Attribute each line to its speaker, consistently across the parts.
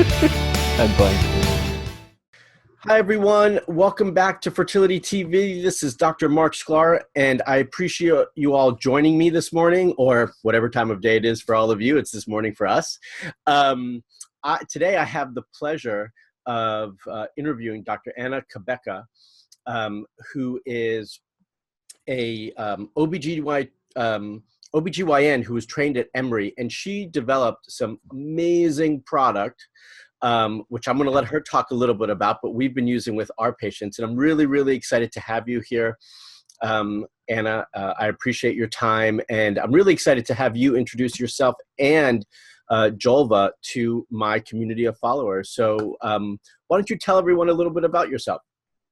Speaker 1: I'm blank.
Speaker 2: Hi, everyone. Welcome back to Fertility TV. This is Dr. Marc Sklar, and I appreciate you all joining me this morning, or whatever time of day it is for all of you. It's this morning for us. Today, I have the pleasure of interviewing Dr. Anna Cabeca, who is a OBGYN who was trained at Emory, and she developed some amazing product which I'm going to let her talk a little bit about, but we've been using with our patients. And I'm really, really excited to have you here, Anna. I appreciate your time. And I'm really excited to have you introduce yourself and Jolva to my community of followers. So why don't you tell everyone a little bit about yourself?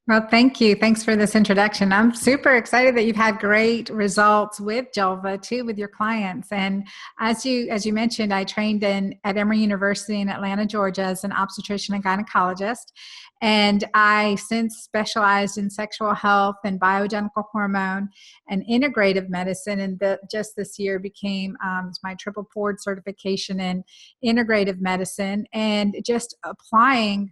Speaker 3: Well, thank you. Thanks for this introduction. I'm super excited that you've had great results with Jolva too, with your clients. And as you mentioned, I trained at Emory University in Atlanta, Georgia as an obstetrician and gynecologist. And I since specialized in sexual health and bioidentical hormone and integrative medicine. And just this year became my triple board certification in integrative medicine and just applying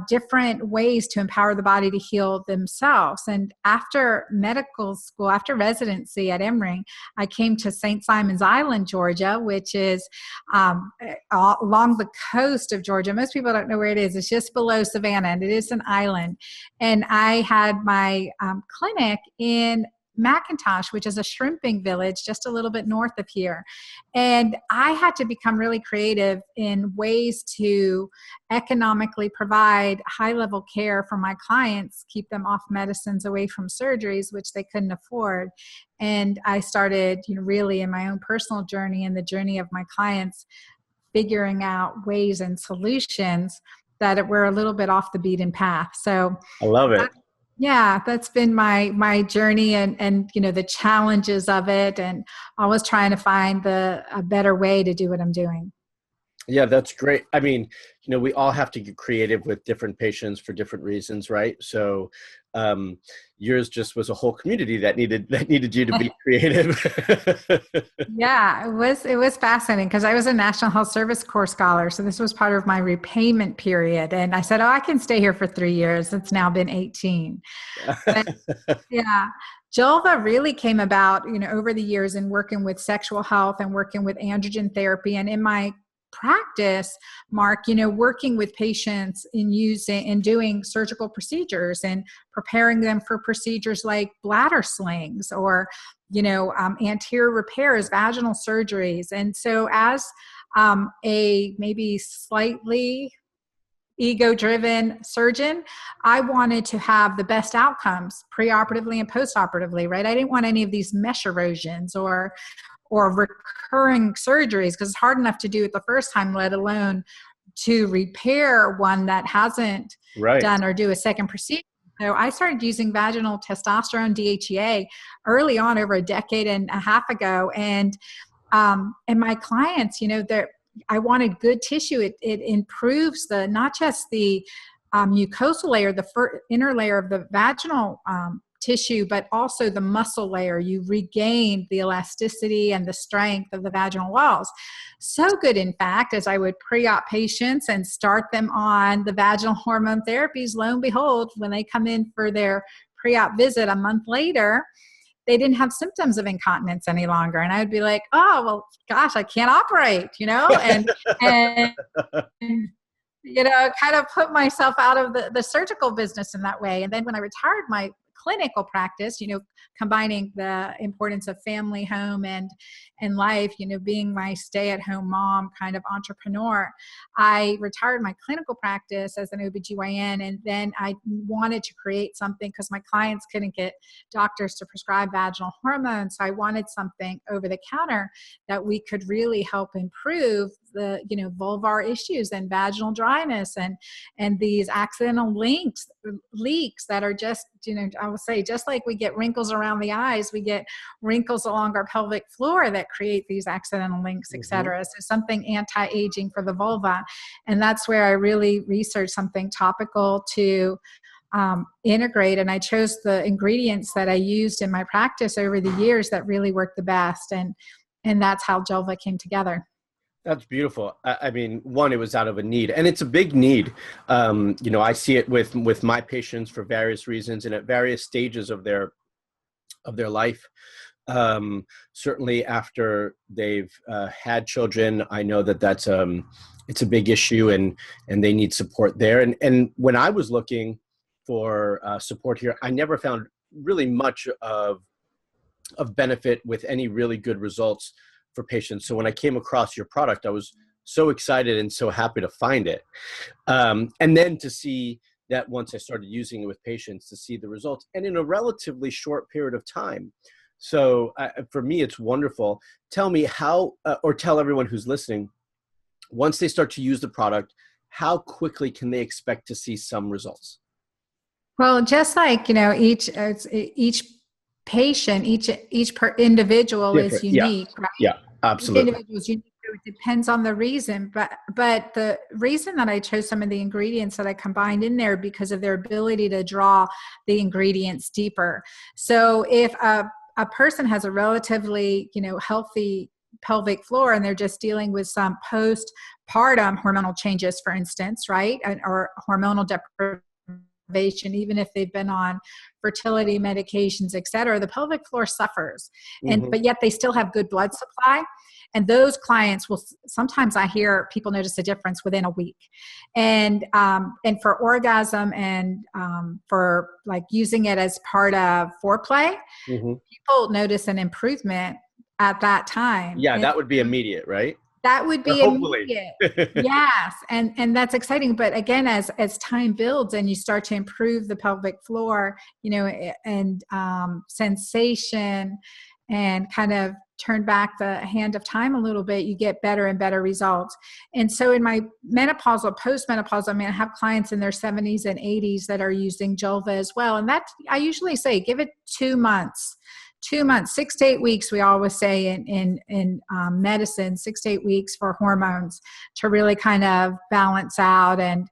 Speaker 3: different ways to empower the body to heal themselves. And after medical school, after residency at Emory, I came to St. Simon's Island, Georgia, which is along the coast of Georgia. Most people don't know where it is. It's just below Savannah, and it is an island. And I had my clinic in McIntosh, which is a shrimping village just a little bit north of here. And I had to become really creative in ways to economically provide high-level care for my clients, keep them off medicines, away from surgeries, which they couldn't afford. And I started, really in my own personal journey and the journey of my clients, figuring out ways and solutions that were a little bit off the beaten path. So
Speaker 2: I love it.
Speaker 3: Yeah, that's been my journey and the challenges of it, and always trying to find a better way to do what I'm doing.
Speaker 2: Yeah, that's great. I mean, we all have to get creative with different patients for different reasons, right? So yours just was a whole community that needed you to be creative.
Speaker 3: Yeah, it was fascinating because I was a National Health Service Corps scholar. So this was part of my repayment period. And I said, I can stay here for 3 years. It's now been 18. But, yeah. Jolva really came about, over the years in working with sexual health and working with androgen therapy. And in my practice, Marc, working with patients in doing surgical procedures and preparing them for procedures like bladder slings or, anterior repairs, vaginal surgeries. And so as a maybe slightly ego-driven surgeon, I wanted to have the best outcomes preoperatively and postoperatively, right? I didn't want any of these mesh erosions or recurring surgeries because it's hard enough to do it the first time, let alone to repair one that hasn't done or do a second procedure. So I started using vaginal testosterone DHEA early on, over a decade and a half ago. And my clients, I wanted good tissue. It improves not just the mucosal layer, the inner layer of the vaginal tissue, but also the muscle layer. You regain the elasticity and the strength of the vaginal walls. So good, in fact, as I would pre-op patients and start them on the vaginal hormone therapies, lo and behold, when they come in for their pre-op visit a month later, they didn't have symptoms of incontinence any longer. And I would be like, oh, well, gosh, I can't operate, and kind of put myself out of the surgical business in that way. And then when I retired my clinical practice, combining the importance of family, home, and life, being my stay-at-home mom kind of entrepreneur, I retired my clinical practice as an OBGYN, and then I wanted to create something because my clients couldn't get doctors to prescribe vaginal hormones. So I wanted something over the counter that we could really help improve the, vulvar issues and vaginal dryness and these accidental leaks that are just, I would say, just like we get wrinkles around the eyes, we get wrinkles along our pelvic floor that create these accidental links, et cetera. So something anti-aging for the vulva. And that's where I really researched something topical to integrate. And I chose the ingredients that I used in my practice over the years that really worked the best. And that's how Jolva came together.
Speaker 2: That's beautiful. I mean, one, it was out of a need, and it's a big need. I see it with my patients for various reasons and at various stages of their life. Certainly after they've had children, I know that it's a big issue, and they need support there. And when I was looking for support here, I never found really much of benefit with any really good results for patients. So when I came across your product, I was so excited and so happy to find it. And then to see that once I started using it with patients, to see the results and in a relatively short period of time. So for me, it's wonderful. Tell me how, or tell everyone who's listening, once they start to use the product, how quickly can they expect to see some results?
Speaker 3: Well, just like, each patient, each per individual is
Speaker 2: Different. Yeah.
Speaker 3: unique, right?
Speaker 2: Yeah,
Speaker 3: Each
Speaker 2: absolutely.
Speaker 3: individual is unique. So it depends on the reason, but the reason that I chose some of the ingredients that I combined in there because of their ability to draw the ingredients deeper. So if a person has a relatively, healthy pelvic floor and they're just dealing with some postpartum hormonal changes, for instance, right? Or hormonal deprivation, even if they've been on fertility medications, et cetera, the pelvic floor suffers. But yet they still have good blood supply. And those clients will sometimes, I hear people notice a difference within a week. And for orgasm and for like using it as part of foreplay, people notice an improvement at that time.
Speaker 2: Yeah, that would be immediate, right?
Speaker 3: That would
Speaker 2: Or
Speaker 3: be
Speaker 2: hopefully.
Speaker 3: immediate. Yes. And that's exciting. But again, as time builds and you start to improve the pelvic floor, and sensation and kind of turn back the hand of time a little bit, you get better and better results. And so in my menopausal, postmenopausal, I have clients in their 70s and 80s that are using Julva as well. And that I usually say, give it 2 months. 2 months, 6 to 8 weeks, we always say in medicine, 6 to 8 weeks for hormones to really kind of balance out and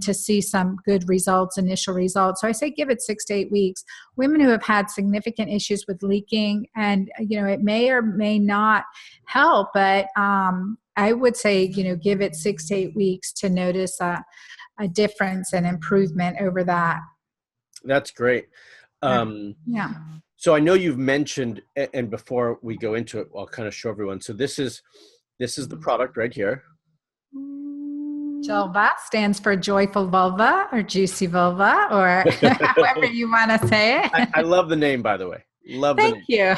Speaker 3: to see some good results, initial results. So I say give it 6 to 8 weeks. Women who have had significant issues with leaking, and it may or may not help, but I would say give it 6 to 8 weeks to notice a difference and improvement over that.
Speaker 2: That's great.
Speaker 3: Yeah.
Speaker 2: So I know you've mentioned, and before we go into it, I'll kind of show everyone. So this is the product right here.
Speaker 3: Julva stands for joyful vulva or juicy vulva, or however you want to say it.
Speaker 2: I love the name, by the way. Love the name.
Speaker 3: Thank you.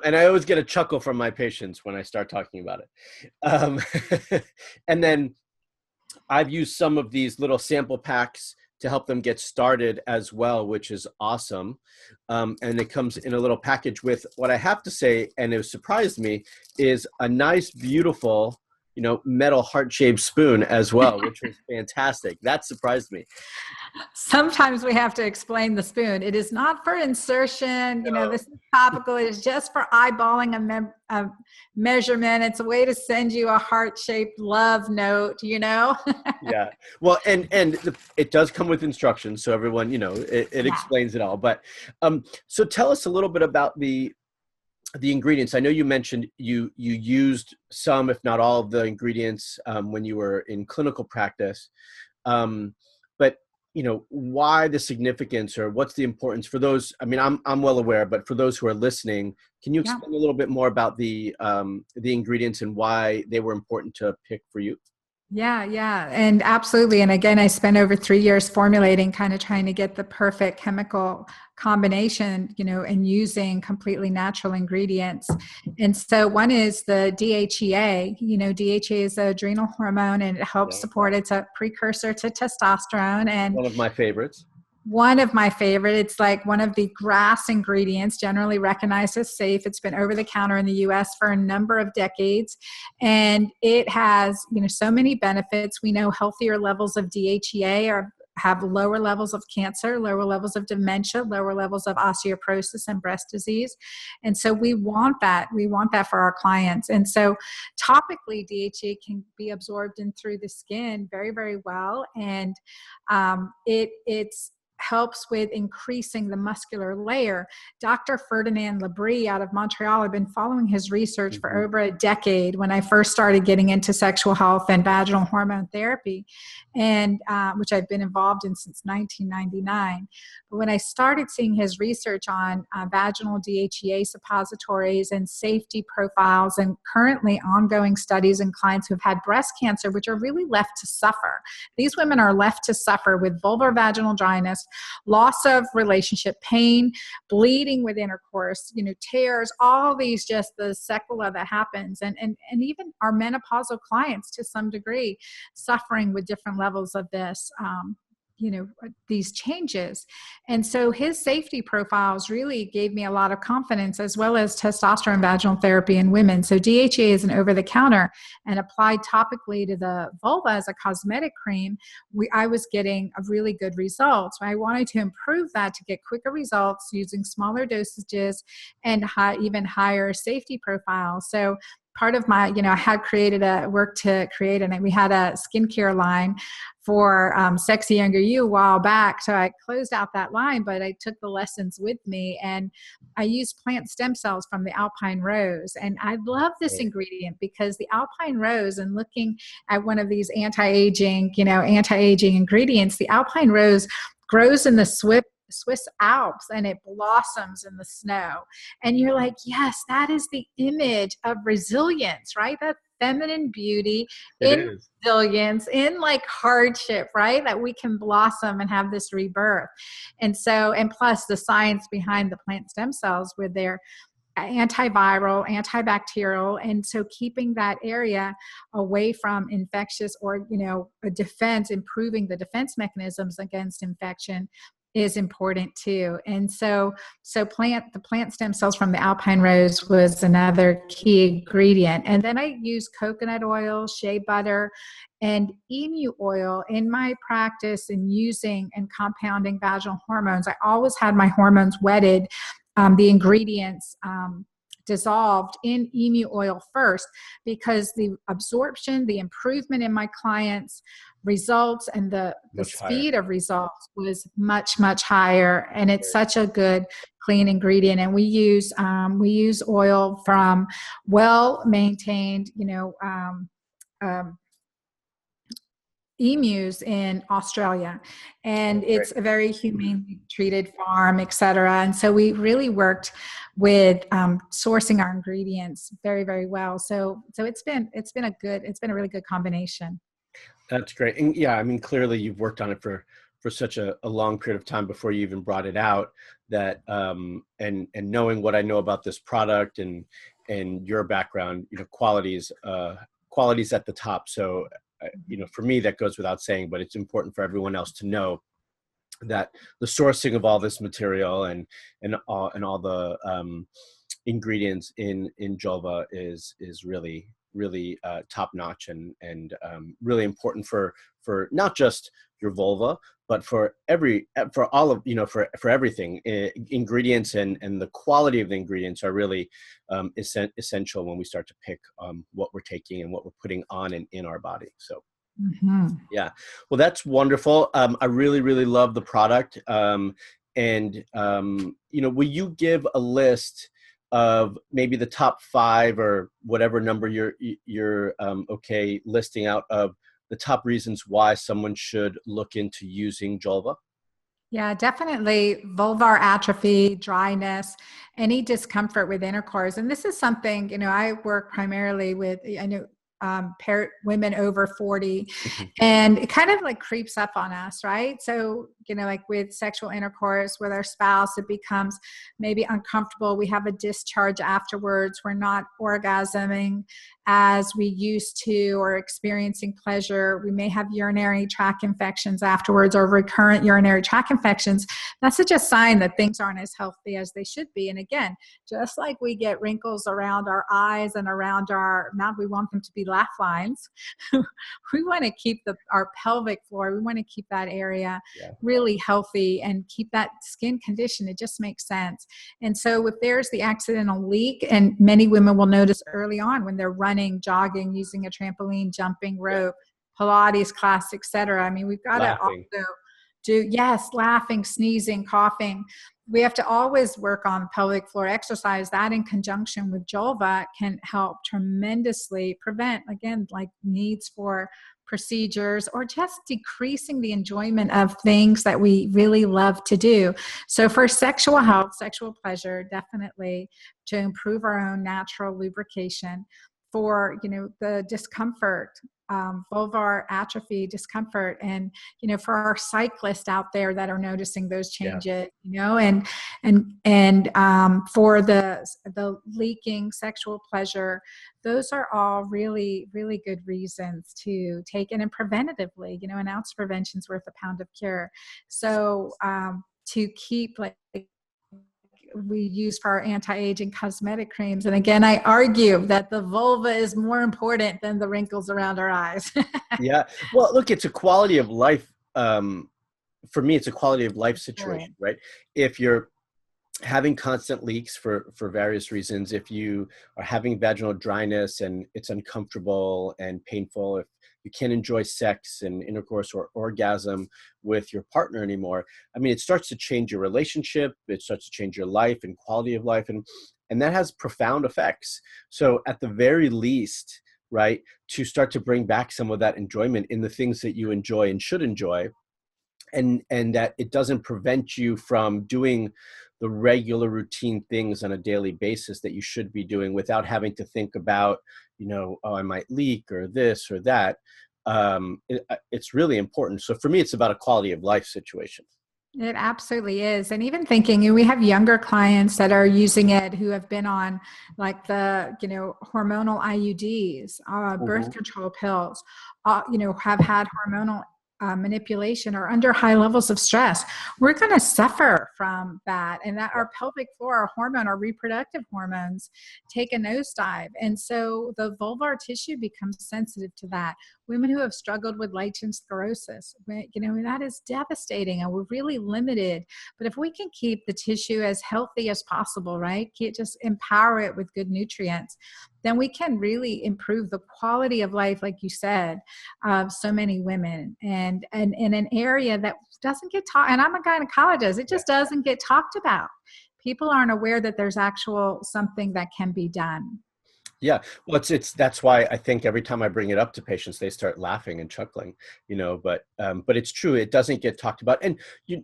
Speaker 2: And I always get a chuckle from my patients when I start talking about it. And then I've used some of these little sample packs to help them get started as well, which is awesome. And it comes in a little package with, what I have to say, and it surprised me, is a nice, beautiful, metal heart-shaped spoon as well, which was fantastic. That surprised me.
Speaker 3: Sometimes we have to explain the spoon. It is not for insertion.
Speaker 2: No.
Speaker 3: This is topical. It is just for eyeballing a measurement. It's a way to send you a heart-shaped love note, Yeah.
Speaker 2: Well, and it does come with instructions. So everyone, it explains it all. But so tell us a little bit about the ingredients. I know you mentioned you used some, if not all, of the ingredients when you were in clinical practice. But why the significance, or what's the importance for those? I'm well aware, but for those who are listening, can you explain a little bit more about the ingredients and why they were important to pick for you?
Speaker 3: Yeah. And absolutely. And again, I spent over 3 years formulating, kind of trying to get the perfect chemical combination, and using completely natural ingredients. And so one is the DHEA. DHEA is the adrenal hormone, and it helps support, it's a precursor to testosterone. And
Speaker 2: one of my favorites.
Speaker 3: It's like one of the GRAS ingredients, generally recognized as safe. It's been over the counter in the US for a number of decades. And it has, so many benefits. We know healthier levels of DHEA have lower levels of cancer, lower levels of dementia, lower levels of osteoporosis and breast disease. And so we want that. We want that for our clients. And so topically, DHEA can be absorbed in through the skin very, very well. And it's helps with increasing the muscular layer. Dr. Ferdinand Labrie out of Montreal, I've been following his research for over a decade when I first started getting into sexual health and vaginal hormone therapy, and which I've been involved in since 1999. But when I started seeing his research on vaginal DHEA suppositories and safety profiles, and currently ongoing studies in clients who've had breast cancer, which are really left to suffer. These women are left to suffer with vulvar vaginal dryness, loss of relationship, pain, bleeding with intercourse, tears, all these, just the sequela that happens. And even our menopausal clients, to some degree, suffering with different levels of this, these changes. And so his safety profiles really gave me a lot of confidence, as well as testosterone vaginal therapy in women. So DHEA is an over-the-counter, and applied topically to the vulva as a cosmetic cream, I was getting a really good result. So I wanted to improve that to get quicker results using smaller dosages and even higher safety profiles. So part of my, I had worked to create, and we had a skincare line for Sexy Younger You a while back. So I closed out that line, but I took the lessons with me, and I used plant stem cells from the Alpine Rose. And I love this ingredient because the Alpine Rose, and looking at one of these anti-aging ingredients, the Alpine Rose grows in the Swiss Alps, and it blossoms in the snow. And you're like, yes, that is the image of resilience, right? That feminine beauty in resilience, in like hardship, right? That we can blossom and have this rebirth. And so, and plus the science behind the plant stem cells with their antiviral, antibacterial, and so keeping that area away from infectious or, a defense, improving the defense mechanisms against infection is important too. And so the plant stem cells from the Alpine Rose was another key ingredient. And then I use coconut oil, shea butter, and emu oil in my practice in using and compounding vaginal hormones. I always had my hormones wetted, the ingredients dissolved in emu oil first, because the absorption, the improvement in my clients' results, and the speed of results was much, much higher. And it's such a good, clean ingredient. And we use oil from well-maintained, emus in Australia, and it's a very humanely treated farm, et cetera. And so we really worked with sourcing our ingredients very, very well. So it's been a really good combination.
Speaker 2: That's great. And yeah, I mean, clearly you've worked on it for such a long period of time before you even brought it out, that and knowing what I know about this product and your background, qualities at the top. So for me, that goes without saying, but it's important for everyone else to know that the sourcing of all this material and all the ingredients in Julva is really top notch and really important for not just your vulva, but for everything. Ingredients and the quality of the ingredients are really essential when we start to pick what we're taking and what we're putting on and in our body. So yeah, well, that's wonderful. I really love the product. Will you give a list of maybe the top 5 or whatever number you're okay listing out of the top reasons why someone should look into using Julva?
Speaker 3: Yeah, definitely vulvar atrophy, dryness, any discomfort with intercourse. And this is something, I work primarily with, women over 40, and it kind of like creeps up on us, right? So, like with sexual intercourse with our spouse, it becomes maybe uncomfortable. We have a discharge afterwards. We're not orgasming as we used to, or experiencing pleasure. We may have urinary tract infections afterwards, or recurrent urinary tract infections. That's such a sign that things aren't as healthy as they should be. And again, just like we get wrinkles around our eyes and around our mouth, we want them to be laugh lines. We want to keep our pelvic floor, we want to keep that area really healthy and keep that skin condition. It just makes sense. And so if there's the accidental leak, and many women will notice early on when they're running, jogging, using a trampoline, jumping rope, Pilates class, etc. I mean, we've got to also yes, laughing, sneezing, coughing. We have to always work on pelvic floor exercise. That in conjunction with Jolva can help tremendously prevent, again, like needs for procedures or just decreasing the enjoyment of things that we really love to do. So for sexual health, sexual pleasure, definitely to improve our own natural lubrication. For, the discomfort, vulvar atrophy discomfort, and for our cyclists out there that are noticing those changes, and for the leaking sexual pleasure, those are all really, really good reasons to take it. And preventatively, an ounce of prevention is worth a pound of cure. So to keep, like, we use for our anti-aging cosmetic creams. And again, I argue that the vulva is more important than the wrinkles around our eyes.
Speaker 2: Yeah. Well, look, it's a quality of life. For me, it's a quality of life situation, right? If you're having constant leaks for various reasons, if you are having vaginal dryness and it's uncomfortable and painful, if you can't enjoy sex and intercourse or orgasm with your partner anymore, I mean, it starts to change your relationship, it starts to change your life and quality of life, and that has profound effects. So at the very least, right, to start to bring back some of that enjoyment in the things that you enjoy and should enjoy, and that it doesn't prevent you from doing the regular routine things on a daily basis that you should be doing without having to think about, oh, I might leak or this or that. It's really important. So for me, it's about a quality of life situation.
Speaker 3: It absolutely is. And even thinking, we have younger clients that are using it who have been on like the, hormonal IUDs, birth control pills, have had hormonal manipulation or under high levels of stress. We're going to suffer from that. And that our pelvic floor, our hormone, our reproductive hormones take a nosedive. And so the vulvar tissue becomes sensitive to that. Women who have struggled with lichen sclerosis, that is devastating, and we're really limited. But if we can keep the tissue as healthy as possible, right? Just empower it with good nutrients, then we can really improve the quality of life, like you said, of so many women. And in an area that doesn't get taught, and I'm a gynecologist, it just doesn't get talked about. People aren't aware that there's something that can be done.
Speaker 2: Yeah, well, that's why I think every time I bring it up to patients, they start laughing and chuckling, but it's true. It doesn't get talked about. And,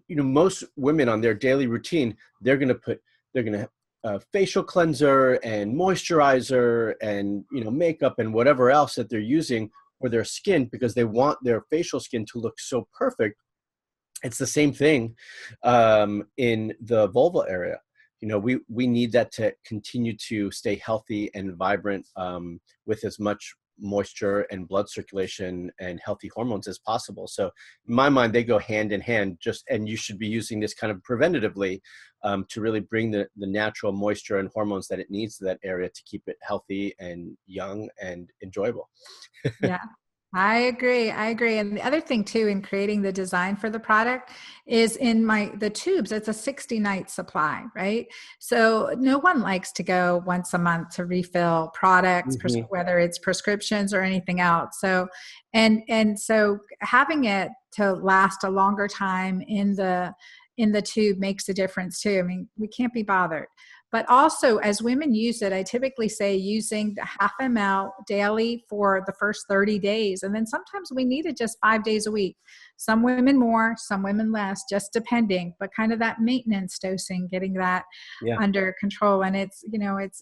Speaker 2: most women on their daily routine, they're going to have facial cleanser and moisturizer and, makeup and whatever else that they're using for their skin because they want their facial skin to look so perfect. It's the same thing in the vulva area. We need that to continue to stay healthy and vibrant with as much moisture and blood circulation and healthy hormones as possible. So in my mind, they go hand in hand, and you should be using this kind of preventatively to really bring the natural moisture and hormones that it needs to that area to keep it healthy and young and enjoyable.
Speaker 3: Yeah. I agree. And the other thing too, in creating the design for the product is in the tubes, it's a 60-night supply, right? So no one likes to go once a month to refill products, whether it's prescriptions or anything else. So, and so having it to last a longer time in the tube makes a difference too. I mean, we can't be bothered. But also, as women use it, I typically say using the 0.5 ml daily for the first 30 days. And then sometimes we need it just 5 days a week. Some women more, some women less, just depending. But kind of that maintenance dosing, getting that under control. And it's,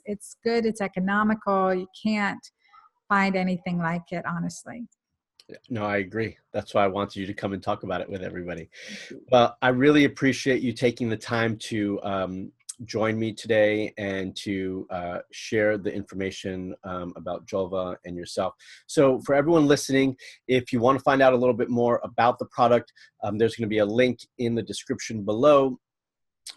Speaker 3: it's good, it's economical. You can't find anything like it, honestly.
Speaker 2: No, I agree. That's why I wanted you to come and talk about it with everybody. Well, I really appreciate you taking the time to join me today and to share the information about Jolva and yourself. So for everyone listening, if you want to find out a little bit more about the product, there's going to be a link in the description below.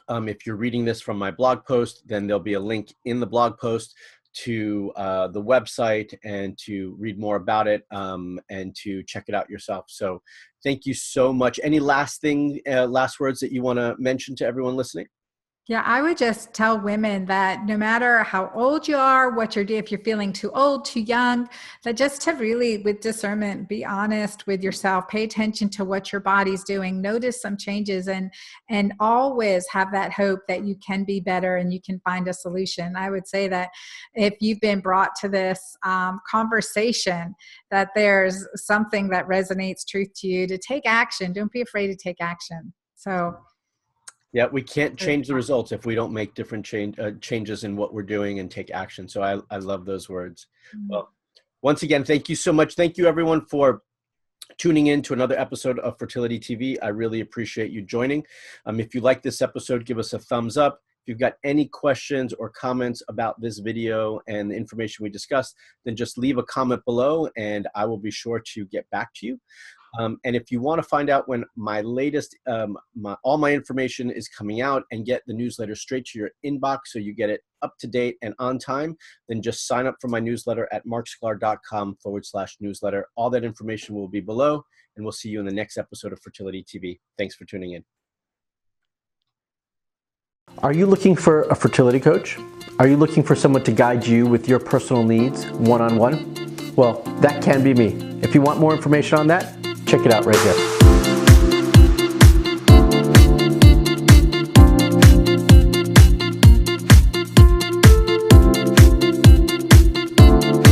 Speaker 2: If you're reading this from my blog post, then there'll be a link in the blog post to the website and to read more about it and to check it out yourself. So thank you so much. Any last words that you want to mention to everyone listening?
Speaker 3: Yeah, I would just tell women that no matter how old you are, what you're doing, if you're feeling too old, too young, that just to really, with discernment, be honest with yourself, pay attention to what your body's doing, notice some changes, and always have that hope that you can be better and you can find a solution. I would say that if you've been brought to this conversation, that there's something that resonates truth to you, to take action. Don't be afraid to take action. So.
Speaker 2: Yeah, we can't change the results if we don't make different changes in what we're doing and take action. So I love those words. Well, once again, thank you so much. Thank you, everyone, for tuning in to another episode of Fertility TV. I really appreciate you joining. If you like this episode, give us a thumbs up. If you've got any questions or comments about this video and the information we discussed, then just leave a comment below and I will be sure to get back to you. And if you want to find out when my latest, all my information is coming out and get the newsletter straight to your inbox so you get it up to date and on time, then just sign up for my newsletter at marksklar.com/newsletter. All that information will be below, and we'll see you in the next episode of Fertility TV. Thanks for tuning in. Are you looking for a fertility coach? Are you looking for someone to guide you with your personal needs one-on-one? Well, that can be me. If you want more information on that, check it out right here.